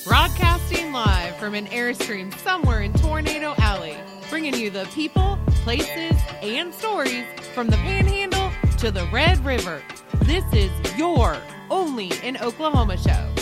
Broadcasting live from an Airstream somewhere in Tornado Alley, bringing you the people, places, and stories from the Panhandle to the Red River. This is your Only in Oklahoma show.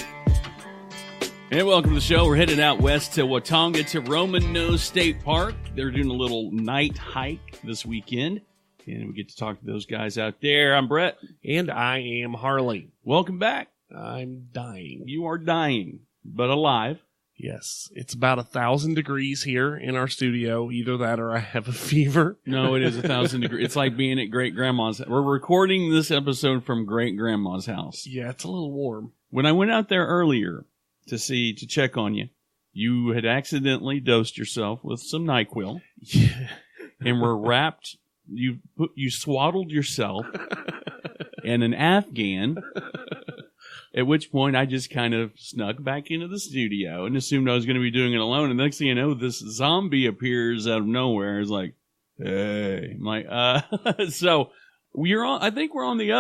And welcome to the show. We're headed out west to Watonga to Roman Nose State Park. They're doing a little night hike this weekend, and we get to talk to those guys out there. I'm Brett. And I am Harley. Welcome back. I'm dying. You are dying, but alive. Yes, it's about 1,000 degrees here in our studio. Either that or I have a fever. No, it is 1,000 degrees. It's like being at great-grandma's. We're recording this episode from great-grandma's house. Yeah, it's a little warm. When I went out there earlier to check on you, you had accidentally dosed yourself with some NyQuil. Yeah. And were wrapped. You swaddled yourself in an Afghan. At which point, I just kind of snuck back into the studio and assumed I was going to be doing it alone. And next thing you know, this zombie appears out of nowhere. It's like, hey, I'm like, so I think we're on the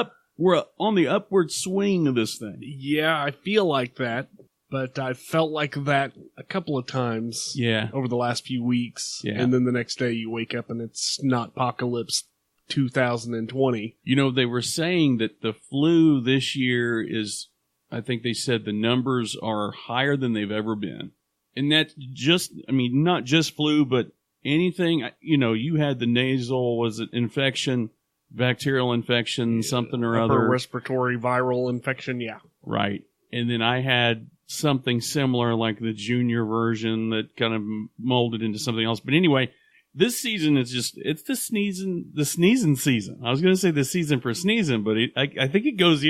upward swing of this thing. Yeah, I feel like that, but I felt like that a couple of times. Yeah. Over the last few weeks. Yeah. And then the next day you wake up and it's Snotpocalypse 2020. You know, they were saying that the flu this year is, I think they said the numbers are higher than they've ever been. And that's just, I mean, not just flu, but anything, you know, you had the nasal, was it infection, bacterial infection, something or upper other. Respiratory viral infection, yeah. Right. And then I had something similar, like the junior version that kind of molded into something else. But anyway, this season is just, it's the sneezing season. I was going to say the season for sneezing, but I think it goes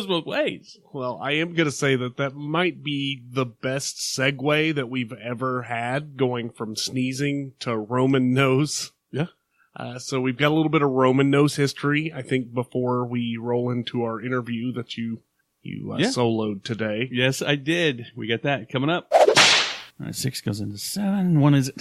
both ways. Well, I am going to say that might be the best segue that we've ever had, going from sneezing to Roman nose. Yeah. So we've got a little bit of Roman nose history, I think, before we roll into our interview that you soloed today. Yes, I did. We got that coming up. All right, 6 goes into 7. 1 is...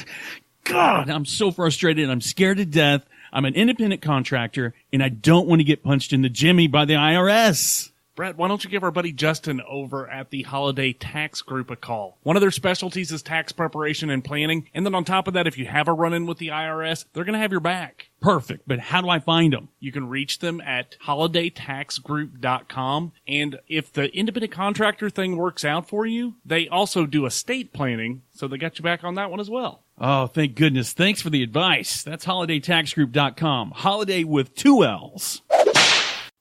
God, I'm so frustrated. I'm scared to death. I'm an independent contractor, and I don't want to get punched in the jimmy by the IRS. Brett, why don't you give our buddy Justin over at the Holliday Tax Group a call? One of their specialties is tax preparation and planning. And then on top of that, if you have a run-in with the IRS, they're going to have your back. Perfect. But how do I find them? You can reach them at holidaytaxgroup.com. And if the independent contractor thing works out for you, they also do estate planning. So they got you back on that one as well. Oh, thank goodness. Thanks for the advice. That's holidaytaxgroup.com. Holiday with 2 L's.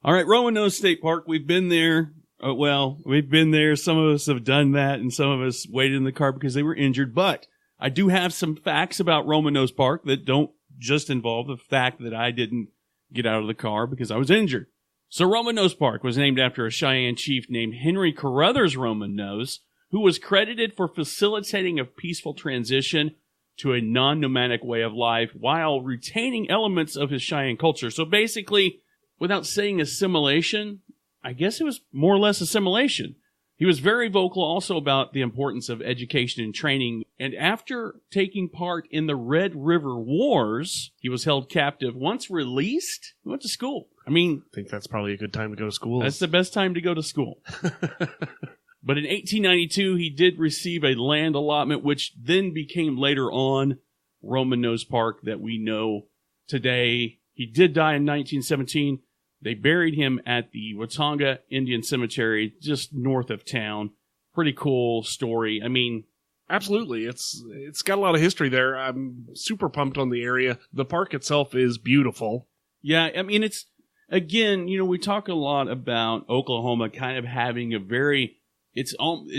All right, Roman Nose State Park. We've been there. We've been there. Some of us have done that, and some of us waited in the car because they were injured. But I do have some facts about Roman Nose Park that don't just involve the fact that I didn't get out of the car because I was injured. So Roman Nose Park was named after a Cheyenne chief named Henry Carruthers Roman Nose, who was credited for facilitating a peaceful transition to a non-nomadic way of life while retaining elements of his Cheyenne culture. So basically, without saying assimilation, I guess it was more or less assimilation. He was very vocal also about the importance of education and training. And after taking part in the Red River Wars, he was held captive. Once released, he went to school. I think that's probably a good time to go to school. That's the best time to go to school. But in 1892, he did receive a land allotment, which then became later on Roman Nose Park that we know today. He did die in 1917. They buried him at the Watonga Indian Cemetery just north of town. Pretty cool story. Absolutely. It's got a lot of history there. I'm super pumped on the area. The park itself is beautiful. Yeah, it's, again, we talk a lot about Oklahoma kind of having it's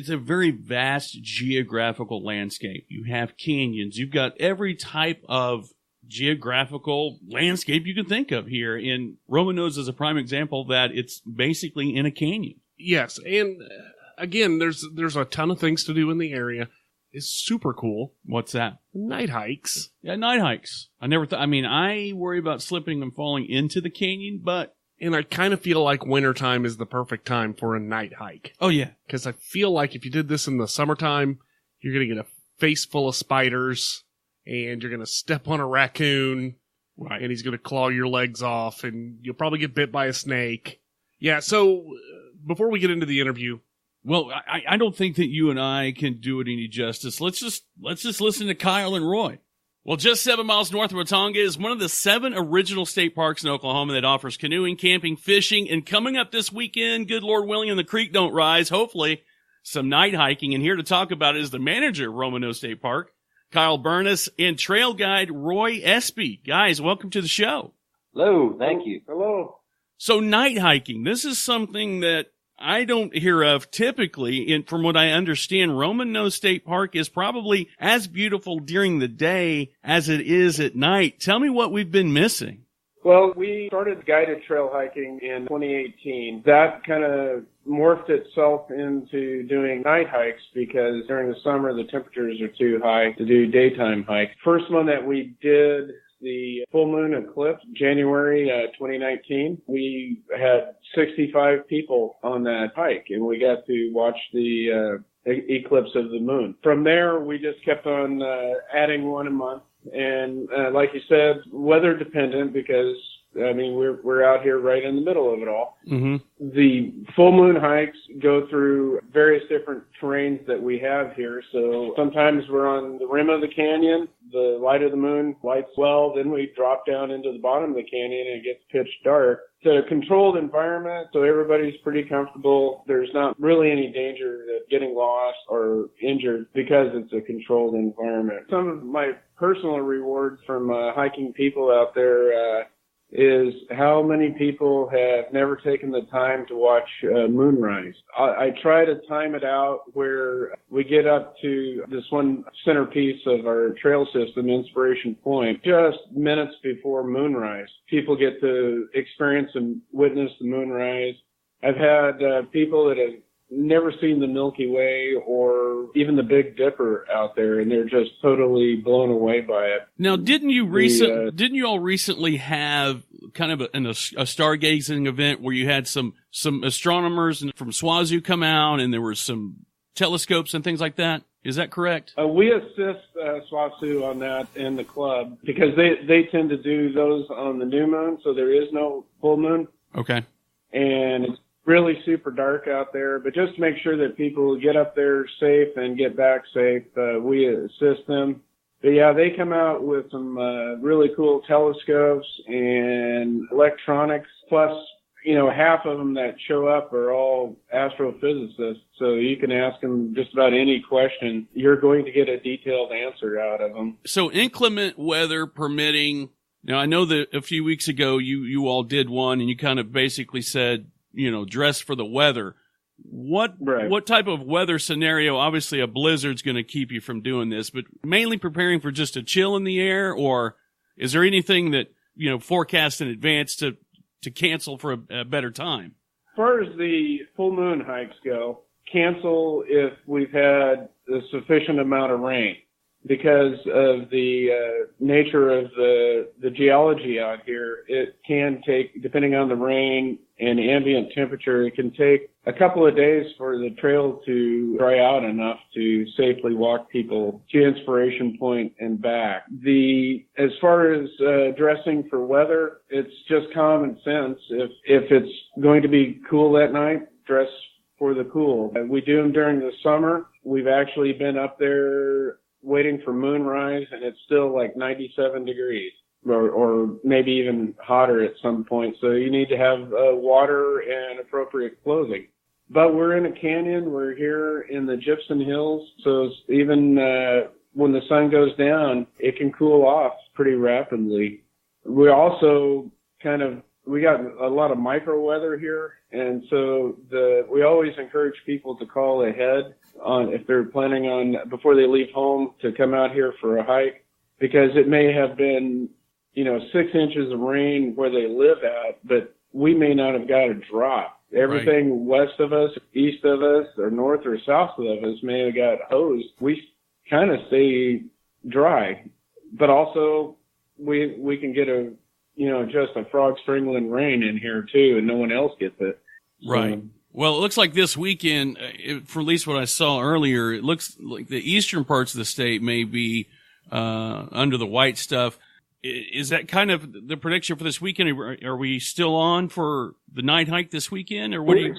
a very vast geographical landscape. You have canyons. You've got every type of geographical landscape you can think of here. And Roman Nose is a prime example that it's basically in a canyon. Yes, and again, there's a ton of things to do in the area. It's super cool. What's that? Night hikes. Yeah, night hikes. I never thought. I worry about slipping and falling into the canyon, but. And I kind of feel like wintertime is the perfect time for a night hike. Oh, yeah. Because I feel like if you did this in the summertime, you're going to get a face full of spiders, and you're going to step on a raccoon, right? And he's going to claw your legs off, and you'll probably get bit by a snake. Yeah, so before we get into the interview, Well, I don't think that you and I can do it any justice. Let's just listen to Kyle and Roy. Well, just 7 miles north of Watonga is one of the 7 original state parks in Oklahoma that offers canoeing, camping, fishing, and coming up this weekend, good Lord willing, and the creek don't rise, hopefully, some night hiking. And here to talk about it is the manager of Roanoke State Park, Kyle Burness, and trail guide Roy Espy. Guys, welcome to the show. Hello, thank you. Hello. So night hiking, this is something that I don't hear of typically. And from what I understand, Roanoke State Park is probably as beautiful during the day as it is at night. Tell me what we've been missing. Well, we started guided trail hiking in 2018. That kind of morphed itself into doing night hikes because during the summer the temperatures are too high to do daytime hikes. First one that we did, the full moon eclipse, January 2019, we had 65 people on that hike, and we got to watch the eclipse of the moon. From there, we just kept on adding one a month, and like you said, weather dependent because, I mean, we're out here right in the middle of it all. Mm-hmm. The full moon hikes go through various different terrains that we have here. So sometimes we're on the rim of the canyon, the light of the moon lights well, then we drop down into the bottom of the canyon and it gets pitch dark. It's a controlled environment, so everybody's pretty comfortable. There's not really any danger of getting lost or injured because it's a controlled environment. Some of my personal rewards from hiking people out there is how many people have never taken the time to watch moonrise. I try to time it out where we get up to this one centerpiece of our trail system, Inspiration Point, just minutes before moonrise. People get to experience and witness the moonrise. I've had people that have never seen the Milky Way or even the Big Dipper out there, and they're just totally blown away by it. Now, didn't you all recently have kind of a stargazing event where you had some astronomers from SWAZU come out, and there were some telescopes and things like that? Is that correct? We assist SWAZU on that in the club because they tend to do those on the new moon, so there is no full moon. Okay. And it's really super dark out there, but just to make sure that people get up there safe and get back safe, we assist them. But yeah, they come out with some really cool telescopes and electronics, plus, you know, half of them that show up are all astrophysicists, so you can ask them just about any question. You're going to get a detailed answer out of them. So inclement weather permitting, now I know that a few weeks ago you all did one and you kind of basically said, you know, dress for the weather. What type of weather scenario? Obviously, a blizzard's going to keep you from doing this, but mainly preparing for just a chill in the air, or is there anything that, you know, forecast in advance to cancel for a better time? As far as the full moon hikes go, cancel if we've had a sufficient amount of rain. Because of the nature of the geology out here, it can take, depending on the rain and ambient temperature, it can take a couple of days for the trail to dry out enough to safely walk people to Inspiration Point and back. As far as dressing for weather, it's just common sense. If it's going to be cool that night, dress for the cool. We do them during the summer. We've actually been up there waiting for moonrise, and it's still like 97 degrees or maybe even hotter at some point. So you need to have water and appropriate clothing. But we're in a canyon. We're here in the Gypsum Hills. So even when the sun goes down, it can cool off pretty rapidly. We also we got a lot of micro weather here. And so we always encourage people to call ahead on if they're planning on, before they leave home, to come out here for a hike, because it may have been, 6 inches of rain where they live at, but we may not have got a drop. Everything west of us, east of us, or north or south of us may have got hosed. We kind of stay dry, but also we can get just a frog sprinkling rain in here too, and no one else gets it. Right. Well, it looks like this weekend, for at least what I saw earlier, it looks like the eastern parts of the state may be under the white stuff. Is that kind of the prediction for this weekend? Are we still on for the night hike this weekend, or what do you?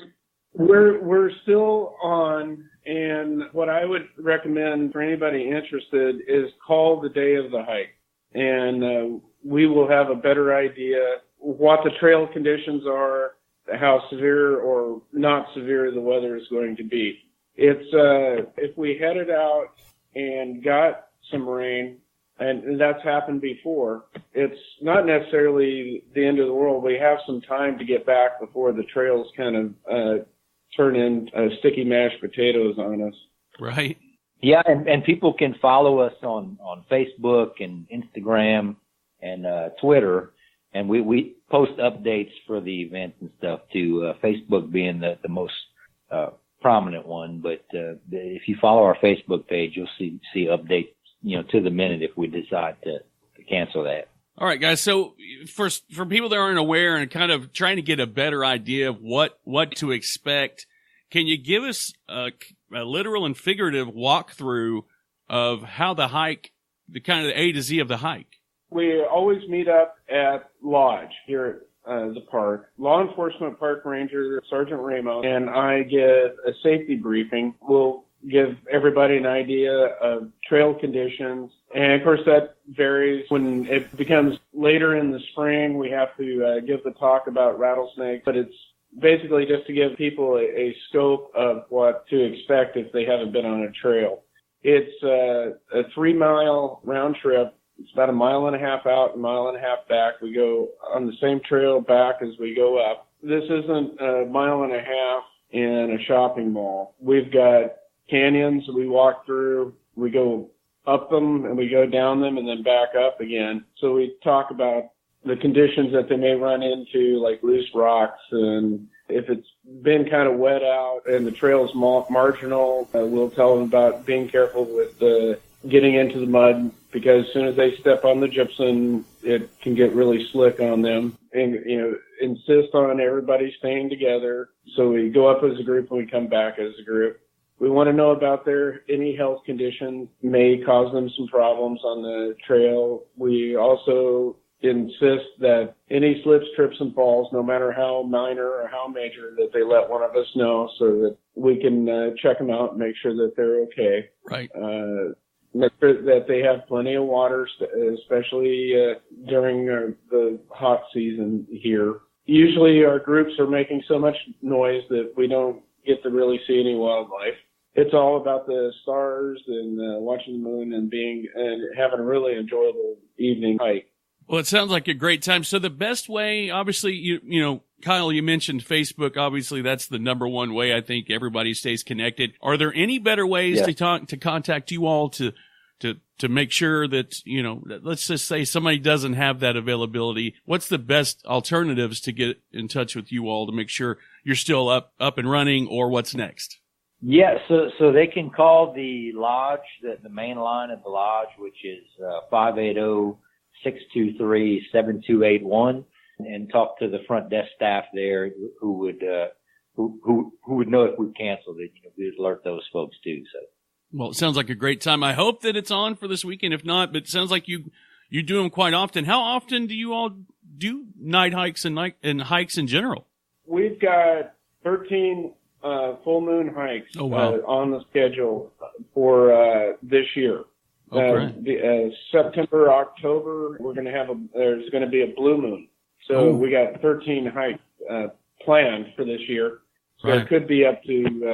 We're still on, and what I would recommend for anybody interested is call the day of the hike, and we will have a better idea what the trail conditions are, how severe or not severe the weather is going to be. It's if we headed out and got some rain, and that's happened before, it's not necessarily the end of the world. We have some time to get back before the trails kind of turn into sticky mashed potatoes on us. Right. Yeah, and people can follow us on Facebook and Instagram and Twitter, and we post updates for the events and stuff too. Facebook being the most prominent one, but if you follow our Facebook page, you'll see updates, to the minute if we decide to cancel that. All right, guys. So for people that aren't aware and kind of trying to get a better idea of what to expect, can you give us a literal and figurative walkthrough of how the hike, the kind of the A to Z of the hike? We always meet up at Lodge here at the park. Law enforcement park ranger Sergeant Ramos and I give a safety briefing. We'll give everybody an idea of trail conditions. And of course that varies. When it becomes later in the spring, we have to give the talk about rattlesnakes, but it's basically just to give people a scope of what to expect if they haven't been on a trail. It's a 3-mile round trip. It's about 1.5 miles out, 1.5 miles back. We go on the same trail back as we go up. This isn't 1.5 miles in a shopping mall. We've got canyons we walk through. We go up them and we go down them and then back up again. So we talk about the conditions that they may run into, like loose rocks, and if it's been kind of wet out and the trail's marginal, we'll tell them about being careful with getting into the mud, because as soon as they step on the gypsum, it can get really slick on them. And, insist on everybody staying together. So we go up as a group and we come back as a group. We want to know about any health condition may cause them some problems on the trail. We also insist that any slips, trips, and falls, no matter how minor or how major, that they let one of us know so that we can check them out and make sure that they're okay. Right. Make sure that they have plenty of water, especially during the hot season here. Usually our groups are making so much noise that we don't get to really see any wildlife. It's all about the stars and watching the moon and having a really enjoyable evening hike. Well, it sounds like a great time. So the best way, obviously, Kyle, you mentioned Facebook. Obviously, that's the number one way I think everybody stays connected. Are there any better ways to contact you all to make sure that, let's just say somebody doesn't have that availability? What's the best alternatives to get in touch with you all to make sure you're still up and running, or what's next? Yeah, so they can call the lodge, the main line of the lodge, which is 580-623-7281, and talk to the front desk staff there who would know if we canceled it. We'd alert those folks too. So, well, it sounds like a great time. I hope that it's on for this weekend. If not, but it sounds like you do them quite often. How often do you all do night hikes and hikes in general? We've got 13 full moon hikes on the schedule for this year. September, October, there's going to be a blue moon. So we got 13 hikes planned for this year. So it could be up to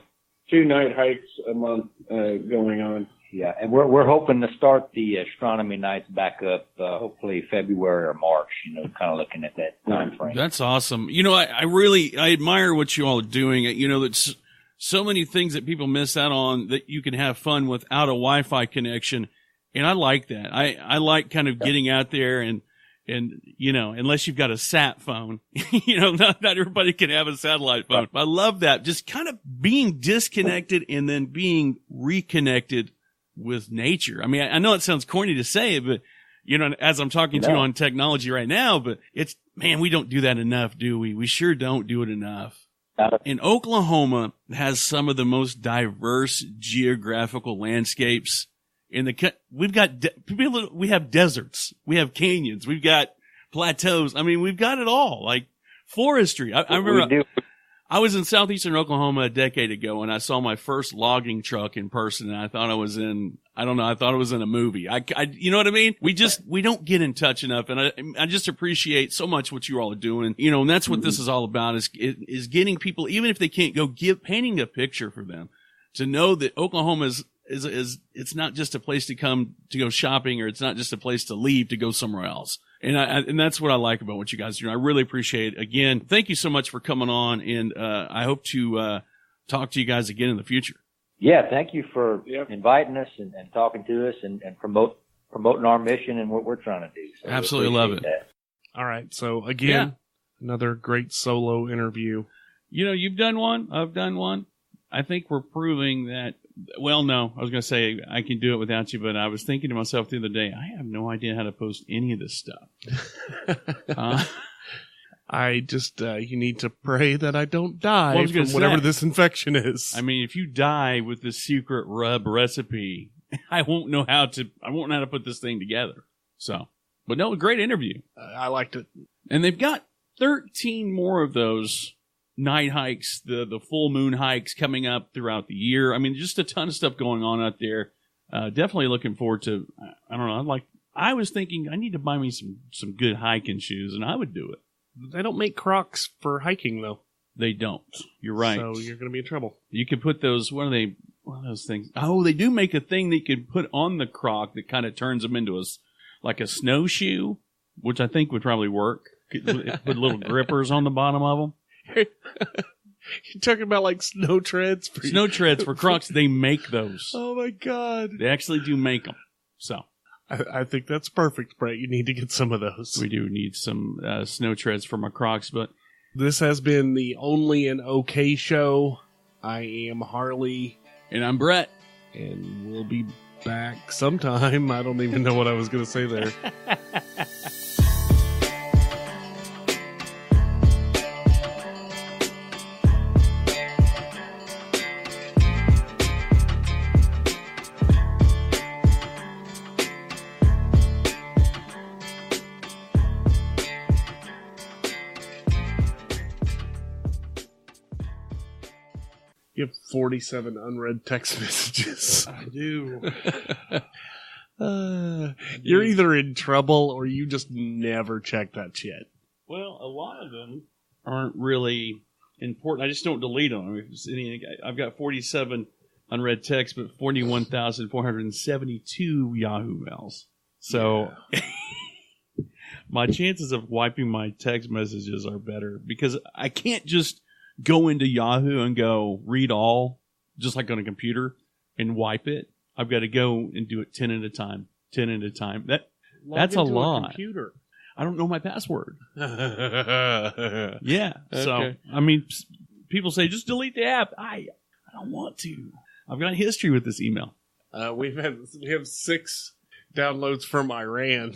2 night hikes a month going on. Yeah, and we're hoping to start the astronomy nights back up, hopefully February or March, kind of looking at that time frame. That's awesome. I admire what you all are doing. That's so many things that people miss out on that you can have fun without a Wi-Fi connection. And I like that. I like kind of getting out there and unless you've got a sat phone, not everybody can have a satellite phone. I love that. Just kind of being disconnected and then being reconnected with nature. I mean, I know it sounds corny to say it, but as I'm talking to you on technology right now, but we don't do that enough, do we? We sure don't do it enough. And Oklahoma has some of the most diverse geographical landscapes we have deserts, we have canyons, we've got plateaus. I mean, we've got it all, like forestry. I remember I was in southeastern Oklahoma a decade ago, and I saw my first logging truck in person, and I thought I was in, I don't know, I thought it was in a movie. You know what I mean? We don't get in touch enough, and I just appreciate so much what you all are doing. You know, and that's what this is all about, is getting people, even if they can't go, painting a picture for them, to know that Oklahoma is it's not just a place to come to go shopping, or it's not just a place to leave to go somewhere else. And that's what I like about what you guys do. I really appreciate it. Again, thank you so much for coming on, and I hope to talk to you guys again in the future. Yeah, thank you for inviting us and talking to us and promoting our mission and what we're trying to do. So absolutely love it. That. All right. So again, another great solo interview. You know, you've done one. I've done one. I think we're proving that. Well, no, I was going to say I can do it without you, but I was thinking to myself the other day, I have no idea how to post any of this stuff. I just, you need to pray that I don't die from whatever this infection is. I mean, if you die with this secret rub recipe, I won't know how to put this thing together. So, but no, great interview. I liked it. And they've got 13 more of those night hikes, the full moon hikes coming up throughout the year. I mean, just a ton of stuff going on out there. Definitely looking forward to, I don't know, I was thinking I need to buy me some good hiking shoes, and I would do it. They don't make Crocs for hiking, though. They don't. You're right. So you're going to be in trouble. You could put those, what are those things? Oh, they do make a thing that you could put on the Croc that kind of turns them into like a snowshoe, which I think would probably work. Put little grippers on the bottom of them. You're talking about like snow treads? Snow treads for Crocs. They make those. Oh, my God. They actually do make them. So I think that's perfect, Brett. You need to get some of those. We do need some snow treads for my Crocs. But this has been the Only in OK show. I am Harley. And I'm Brett. And we'll be back sometime. I don't even know what I was going to say there. You have 47 unread text messages. I do. You're either in trouble or you just never check that shit. Well, a lot of them aren't really important. I just don't delete them. I mean, I've got 47 unread texts, but 41,472 Yahoo mails. So my chances of wiping my text messages are better because I can't just go into Yahoo and go read all, just like on a computer, and wipe it. I've got to go and do it 10 at a time. 10 at a time. That's a lot. Computer. I don't know my password. Yeah. Okay. So, I mean, people say, just delete the app. I don't want to. I've got history with this email. We have 6 downloads from Iran.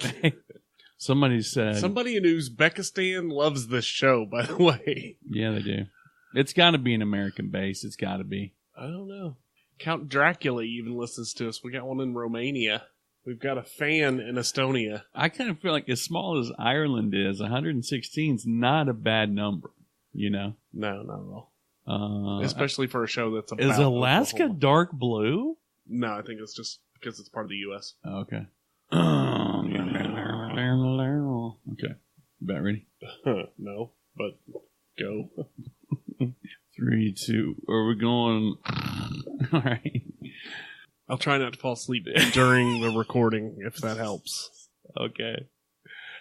Somebody said. Somebody in Uzbekistan loves this show, by the way. Yeah, they do. It's got to be an American base. It's got to be. I don't know. Count Dracula even listens to us. We got one in Romania. We've got a fan in Estonia. I kind of feel like as small as Ireland is, 116 is not a bad number, you know? No, not at all. Especially for a show that's about Is Alaska Oklahoma. Dark blue? No, I think it's just because it's part of the U.S. Oh, okay. Okay. About ready? No, but go. 3, 2. Are we going? All right. I'll try not to fall asleep during the recording, if that helps. Okay.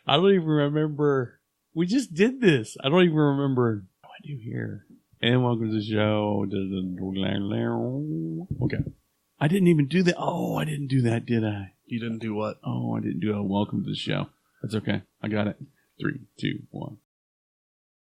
I don't even remember. We just did this. I don't even remember. What do I do here? And welcome to the show. Okay. I didn't even do that. Oh, I didn't do that, did I? You didn't do what? Oh, I didn't do a welcome to the show. That's okay. I got it. 3, 2, 1.